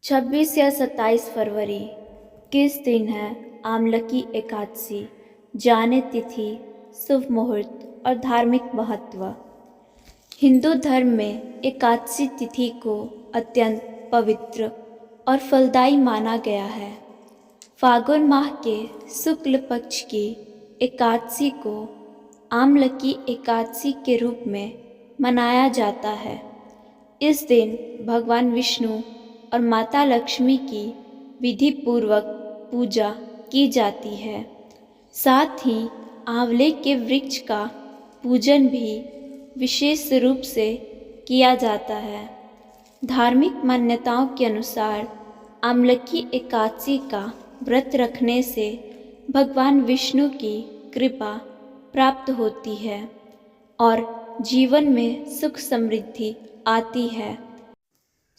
26 या 27 फरवरी किस दिन है आमलकी एकादशी। जाने तिथि, शुभ मुहूर्त और धार्मिक महत्व। हिंदू धर्म में एकादशी तिथि को अत्यंत पवित्र और फलदायी माना गया है। फागुन माह के शुक्ल पक्ष की एकादशी को आमलकी एकादशी के रूप में मनाया जाता है। इस दिन भगवान विष्णु और माता लक्ष्मी की विधि पूर्वक पूजा की जाती है। साथ ही आंवले के वृक्ष का पूजन भी विशेष रूप से किया जाता है। धार्मिक मान्यताओं के अनुसार आमलकी एकादशी का व्रत रखने से भगवान विष्णु की कृपा प्राप्त होती है और जीवन में सुख समृद्धि आती है।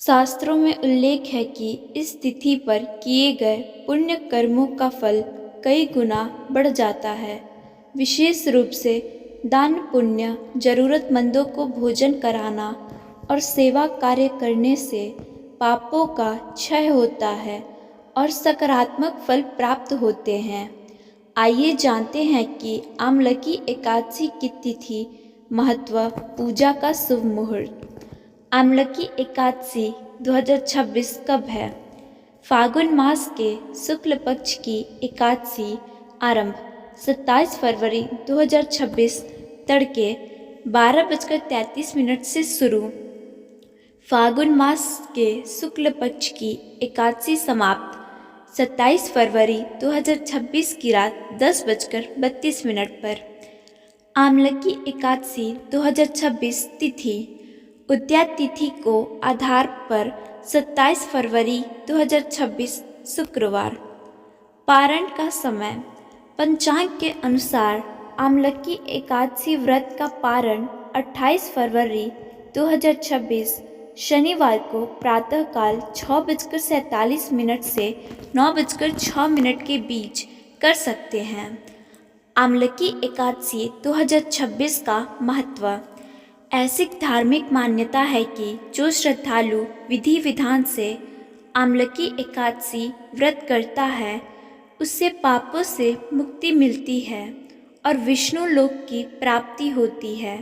शास्त्रों में उल्लेख है कि इस तिथि पर किए गए पुण्य कर्मों का फल कई गुना बढ़ जाता है। विशेष रूप से दान पुण्य, जरूरतमंदों को भोजन कराना और सेवा कार्य करने से पापों का क्षय होता है और सकारात्मक फल प्राप्त होते हैं। आइए जानते हैं कि आमलकी एकादशी की तिथि, महत्व, पूजा का शुभ मुहूर्त। आमलकी एकादशी 2026 कब है? फागुन मास के शुक्ल पक्ष की एकादशी आरंभ 27 फरवरी 2026 तड़के 12:33 से शुरू। फागुन मास के शुक्ल पक्ष की एकादशी समाप्त 27 फरवरी 2026 की रात 10:32 पर। आमलकी एकादशी 2026 तिथि, उद्या तिथि को आधार पर 27 फरवरी 2026 शुक्रवार। पारण का समय, पंचांग के अनुसार आमलकी एकादशी व्रत का पारण 28 फरवरी 2026 शनिवार को प्रातःकाल 6:47 से 9:06 के बीच कर सकते हैं। आमलकी एकादशी 2026 का महत्व। ऐसी धार्मिक मान्यता है कि जो श्रद्धालु विधि विधान से आमलकी एकादशी व्रत करता है उससे पापों से मुक्ति मिलती है और विष्णु लोक की प्राप्ति होती है।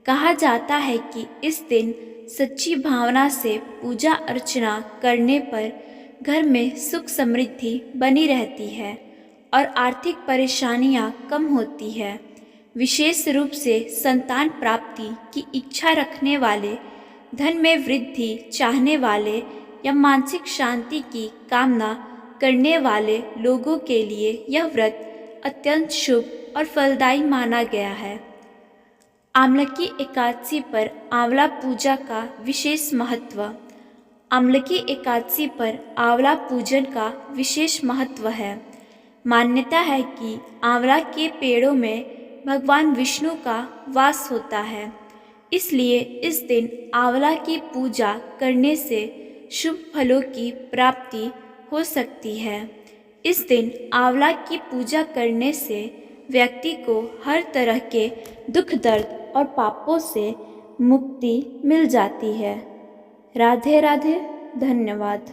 कहा जाता है कि इस दिन सच्ची भावना से पूजा अर्चना करने पर घर में सुख समृद्धि बनी रहती है और आर्थिक परेशानियां कम होती है। विशेष रूप से संतान प्राप्ति की इच्छा रखने वाले, धन में वृद्धि चाहने वाले या मानसिक शांति की कामना करने वाले लोगों के लिए यह व्रत अत्यंत शुभ और फलदायी माना गया है। आमलकी एकादशी पर आंवला पूजा का विशेष महत्व। आमलकी एकादशी पर आंवला पूजन का विशेष महत्व है। मान्यता है कि आंवला के पेड़ों में भगवान विष्णु का वास होता है, इसलिए इस दिन आंवला की पूजा करने से शुभ फलों की प्राप्ति हो सकती है। इस दिन आंवला की पूजा करने से व्यक्ति को हर तरह के दुख दर्द और पापों से मुक्ति मिल जाती है। राधे राधे, धन्यवाद।